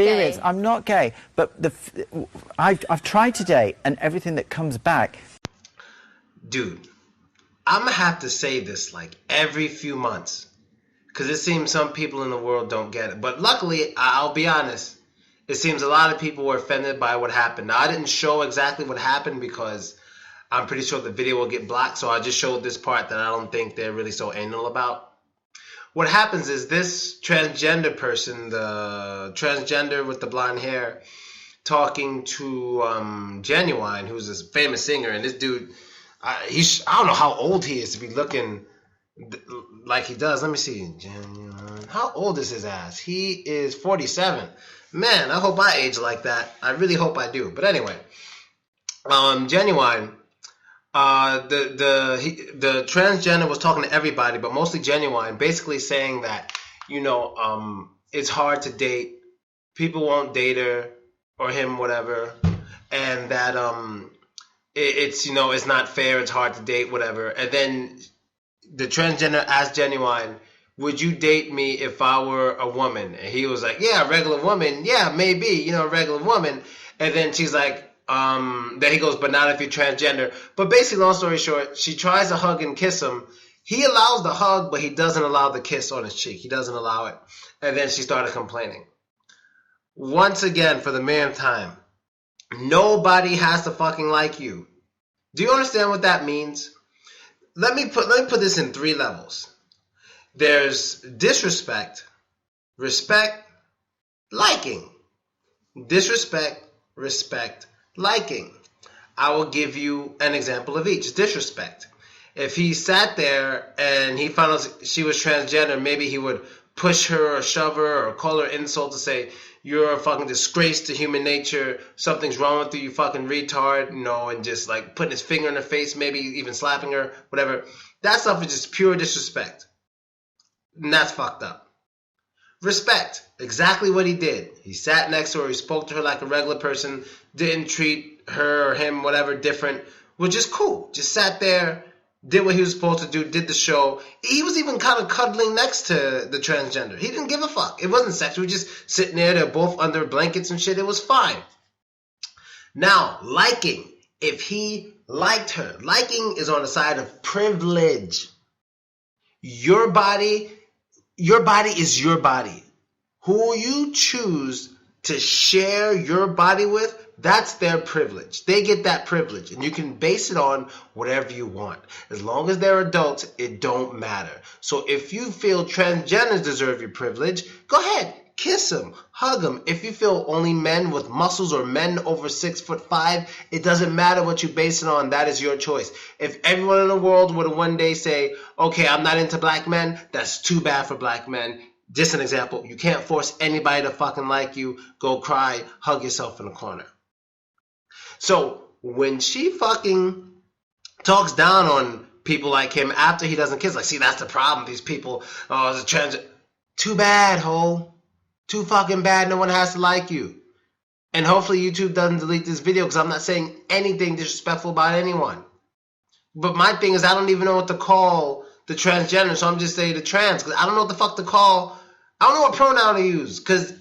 experience. gay. I'm not gay, but I've tried to date, and everything that comes back. Dude, I'm gonna have to say this like every few months, because it seems some people in the world don't get it. But luckily, I'll be honest, it seems a lot of people were offended by what happened. Now, I didn't show exactly what happened because I'm pretty sure the video will get blocked, so I just showed this part that I don't think they're really so anal about. What happens is this transgender person, the transgender with the blonde hair, talking to Ginuwine, who's this famous singer, and this dude, I don't know how old he is to be looking like he does. Let me see. Ginuwine. How old is his ass? He is 47. Man, I hope I age like that. I really hope I do. But anyway, Ginuwine, the transgender was talking to everybody, but mostly Ginuwine, basically saying that, it's hard to date. People won't date her or him, whatever, and that it's not fair. It's hard to date, whatever. And then the transgender asked Ginuwine, would you date me if I were a woman? And he was like, yeah, a regular woman. Yeah, maybe, a regular woman. And then she's like, then he goes, but not if you're transgender. But basically, long story short, she tries to hug and kiss him. He allows the hug, but he doesn't allow the kiss on his cheek. He doesn't allow it. And then she started complaining. Once again, for the millionth time, nobody has to fucking like you. Do you understand what that means? Let me put this in 3 levels. There's disrespect, respect, liking. Disrespect, respect, liking. I will give you an example of each. Disrespect. If he sat there and he found out she was transgender, maybe he would push her or shove her or call her insult to say, you're a fucking disgrace to human nature, something's wrong with you, you fucking retard, and just like putting his finger in her face, maybe even slapping her, whatever. That stuff is just pure disrespect. And that's fucked up. Respect. Exactly what he did. He sat next to her, he spoke to her like a regular person, didn't treat her or him, whatever, different, which is cool. Just sat there, did what he was supposed to do, did the show. He was even kind of cuddling next to the transgender. He didn't give a fuck. It wasn't sexual. He was just sitting there. They're both under blankets and shit. It was fine. Now, liking. If he liked her. Liking is on the side of privilege. Your body is your body. Who you choose to share your body with, that's their privilege. They get that privilege, and you can base it on whatever you want. As long as they're adults, it don't matter. So if you feel transgenders deserve your privilege, go ahead, kiss them, hug them. If you feel only men with muscles or men over 6'5", it doesn't matter what you base it on. That is your choice. If everyone in the world would one day say, okay, I'm not into black men, that's too bad for black men. Just an example. You can't force anybody to fucking like you. Go cry, hug yourself in the corner. So when she fucking talks down on people like him after he doesn't kiss, like, see, that's the problem. These people, it's a trans. Too bad, ho. Too fucking bad. No one has to like you. And hopefully YouTube doesn't delete this video because I'm not saying anything disrespectful about anyone. But my thing is I don't even know what to call the transgender, so I'm just saying the trans because I don't know what the fuck to call. I don't know what pronoun to use because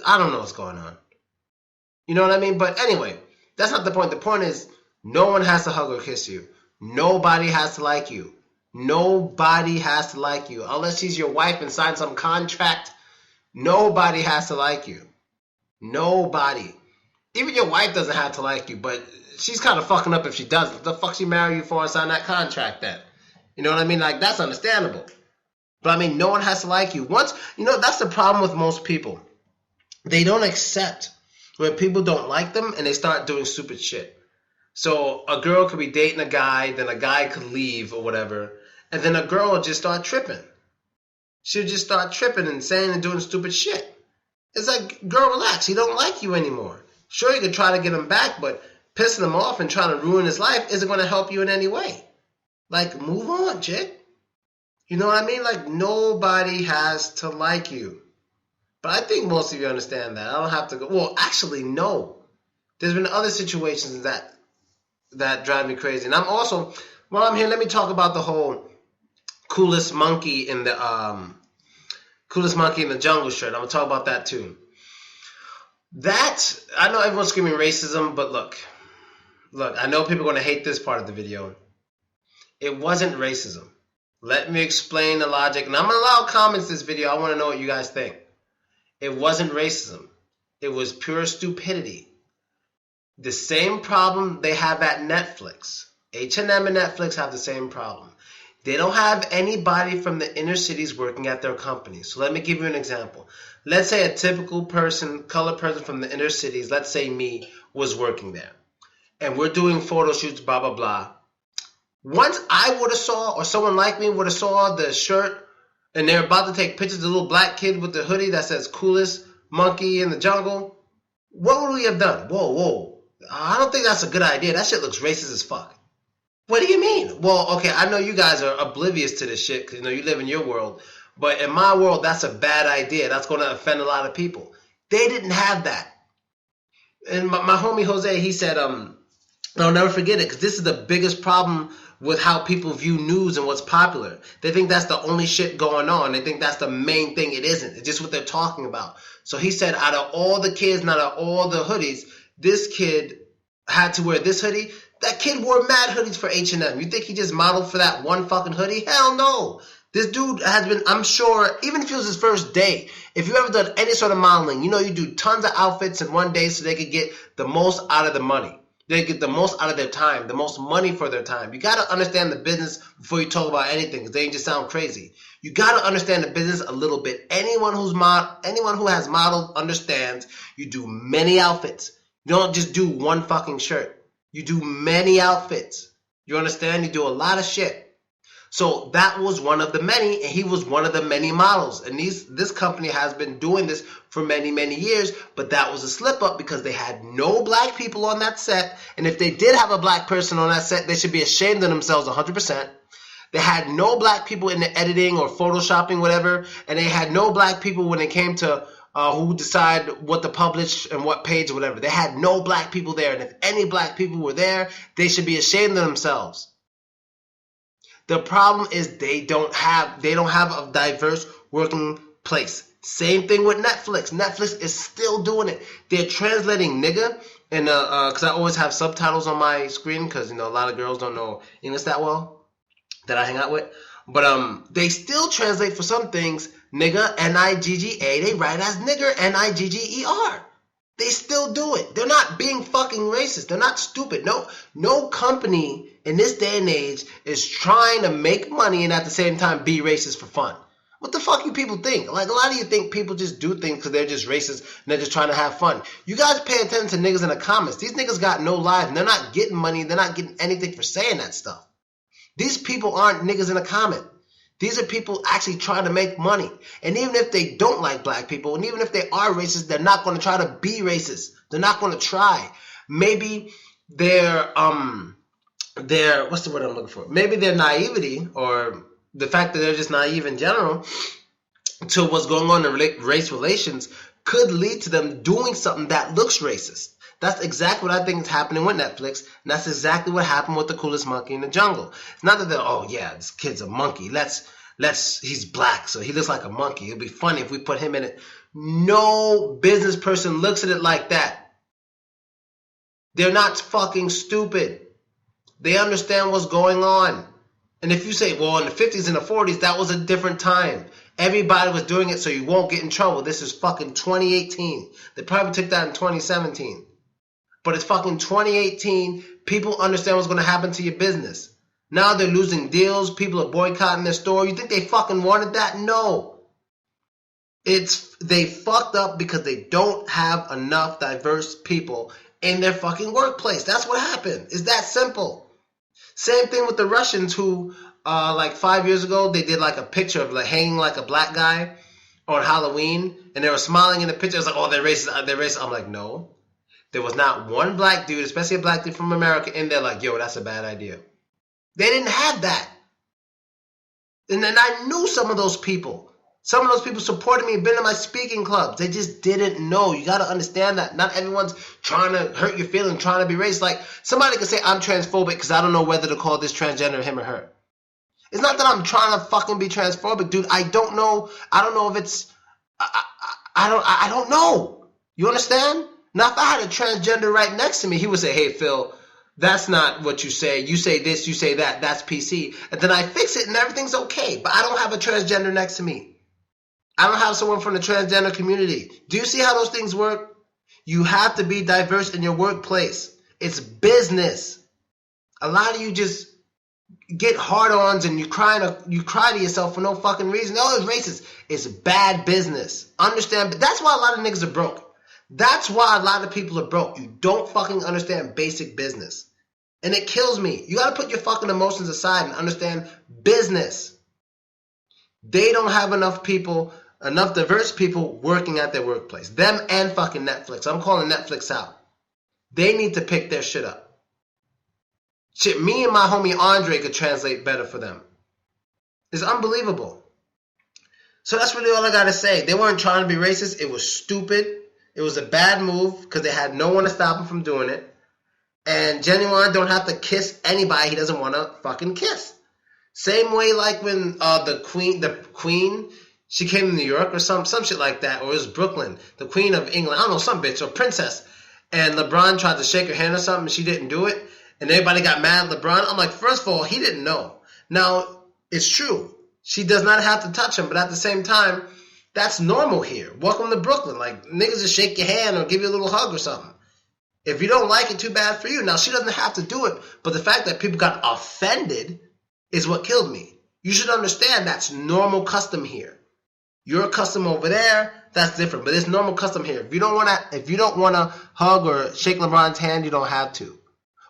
I don't know what's going on. You know what I mean? But anyway, that's not the point. The point is no one has to hug or kiss you. Nobody has to like you. Nobody has to like you. Unless she's your wife and signed some contract, nobody has to like you. Nobody. Even your wife doesn't have to like you, but she's kind of fucking up if she does. What the fuck she marry you for and sign that contract then? You know what I mean? Like, that's understandable. But I mean, no one has to like you. That's the problem with most people. They don't accept when people don't like them and they start doing stupid shit. So a girl could be dating a guy, then a guy could leave or whatever, and then a girl will just start tripping. She'll just start tripping and saying and doing stupid shit. It's like, girl, relax. He don't like you anymore. Sure, you can try to get him back, but pissing him off and trying to ruin his life isn't going to help you in any way. Like, move on, chick. You know what I mean? Like, nobody has to like you. But I think most of you understand that. I don't have to go. Well, actually, no. There's been other situations that drive me crazy. And I'm also, while I'm here, let me talk about the whole coolest monkey in the Coolest Monkey in the Jungle shirt. I'm going to talk about that too. I know everyone's screaming racism, but look, I know people are going to hate this part of the video. It wasn't racism. Let me explain the logic. And I'm going to allow comments this video. I want to know what you guys think. It wasn't racism. It was pure stupidity. The same problem they have at Netflix. H&M and Netflix have the same problem. They don't have anybody from the inner cities working at their company. So let me give you an example. Let's say a typical person, colored person from the inner cities, let's say me, was working there. And we're doing photo shoots, blah, blah, blah. Once I would have saw, or someone like me would have saw the shirt, and they're about to take pictures of the little black kid with the hoodie that says Coolest Monkey in the Jungle, what would we have done? Whoa. I don't think that's a good idea. That shit looks racist as fuck. What do you mean? Well, okay, I know you guys are oblivious to this shit because you live in your world. But in my world, that's a bad idea. That's going to offend a lot of people. They didn't have that. And my homie Jose, he said, I'll never forget it because this is the biggest problem with how people view news and what's popular. They think that's the only shit going on. They think that's the main thing. It isn't. It's just what they're talking about. So he said, out of all the kids and out of all the hoodies, this kid had to wear this hoodie. That kid wore mad hoodies for H&M. You think he just modeled for that one fucking hoodie? Hell no. This dude has been, I'm sure, even if it was his first day, if you ever done any sort of modeling, you do tons of outfits in one day so they could get the most out of the money. They get the most out of their time, the most money for their time. You got to understand the business before you talk about anything because they ain't just sound crazy. You got to understand the business a little bit. Anyone who has modeled understands you do many outfits. You don't just do one fucking shirt. You do many outfits. You understand? You do a lot of shit. So that was one of the many, and he was one of the many models. And this company has been doing this for many, many years, but that was a slip up because they had no black people on that set. And if they did have a black person on that set, they should be ashamed of themselves 100%. They had no black people in the editing or photoshopping, whatever, and they had no black people when it came to who decide what to publish and what page or whatever. They had no black people there, and if any black people were there, they should be ashamed of themselves. The problem is they don't have a diverse working place. Same thing with Netflix. Netflix is still doing it. They're translating nigga, and because I always have subtitles on my screen because a lot of girls don't know English that well that I hang out with. But they still translate for some things nigga, N-I-G-G-A. They write as nigger, N-I-G-G-E-R. They still do it. They're not being fucking racist. They're not stupid. No company in this day and age is trying to make money and at the same time be racist for fun. What the fuck you people think? Like, a lot of you think people just do things because they're just racist and they're just trying to have fun. You guys pay attention to niggas in the comments. These niggas got no lives and they're not getting money. They're not getting anything for saying that stuff. These people aren't niggas in a comment. These are people actually trying to make money. And even if they don't like black people, and even if they are racist, they're not going to try to be racist. They're not going to try. Maybe their what's the word I'm looking for? Maybe their naivety or the fact that they're just naive in general to what's going on in race relations could lead to them doing something that looks racist. That's exactly what I think is happening with Netflix, and that's exactly what happened with the Coolest Monkey in the Jungle. It's not that they're, oh yeah, this kid's a monkey. He's black, so he looks like a monkey. It'll be funny if we put him in it. No business person looks at it like that. They're not fucking stupid. They understand what's going on. And if you say, well, in the 50s and the 40s, that was a different time. Everybody was doing it so you won't get in trouble. This is fucking 2018. They probably took that in 2017. But it's fucking 2018. People understand what's going to happen to your business. Now they're losing deals. People are boycotting their store. You think they fucking wanted that? No. They fucked up because they don't have enough diverse people in their fucking workplace. That's what happened. It's that simple. Same thing with the Russians who, like 5 years ago, they did like a picture of like hanging like a black guy on Halloween, and they were smiling in the picture. It's like, oh, they're racist. They're racist. I'm like, no. There was not one black dude, especially a black dude from America, in there like, yo, that's a bad idea. They didn't have that. And then I knew some of those people. Some of those people supported me, been in my speaking clubs. They just didn't know. You got to understand that. Not everyone's trying to hurt your feelings, trying to be racist. Like, somebody could say I'm transphobic because I don't know whether to call this transgender him or her. It's not that I'm trying to fucking be transphobic, dude. I don't know if it's... I don't know. You understand? Now, if I had a transgender right next to me, he would say, hey, Phil, that's not what you say. You say this, you say that. That's PC. And then I fix it and everything's okay. But I don't have a transgender next to me. I don't have someone from the transgender community. Do you see how those things work? You have to be diverse in your workplace. It's business. A lot of you just get hard-ons and you cry to yourself for no fucking reason. Oh, it's racist. It's bad business. Understand? But that's why a lot of niggas are broke. That's why a lot of people are broke. You don't fucking understand basic business. And it kills me. You got to put your fucking emotions aside and understand business. They don't have enough diverse people working at their workplace. Them and fucking Netflix. I'm calling Netflix out. They need to pick their shit up. Shit, me and my homie Andre could translate better for them. It's unbelievable. So that's really all I got to say. They weren't trying to be racist. It was stupid. It was a bad move because they had no one to stop him from doing it. And Ginuwine don't have to kiss anybody he doesn't want to fucking kiss. Same way like when the queen, she came to New York or some shit like that, or it was Brooklyn, the queen of England, I don't know, some bitch, or princess. And LeBron tried to shake her hand or something, and she didn't do it. And everybody got mad at LeBron. I'm like, first of all, he didn't know. Now, it's true. She does not have to touch him, but at the same time, that's normal here. Welcome to Brooklyn. Like, niggas just shake your hand or give you a little hug or something. If you don't like it, too bad for you. Now, she doesn't have to do it, but the fact that people got offended is what killed me. You should understand that's normal custom here. Your custom over there, that's different, but it's normal custom here. If you don't want to hug or shake LeBron's hand, you don't have to.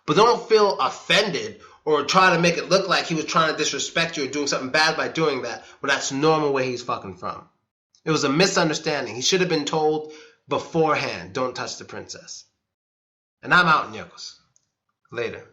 But don't feel offended or try to make it look like he was trying to disrespect you or doing something bad by doing that, when that's normal where he's fucking from. It was a misunderstanding. He should have been told beforehand, don't touch the princess. And I'm out, Nyokos. Later.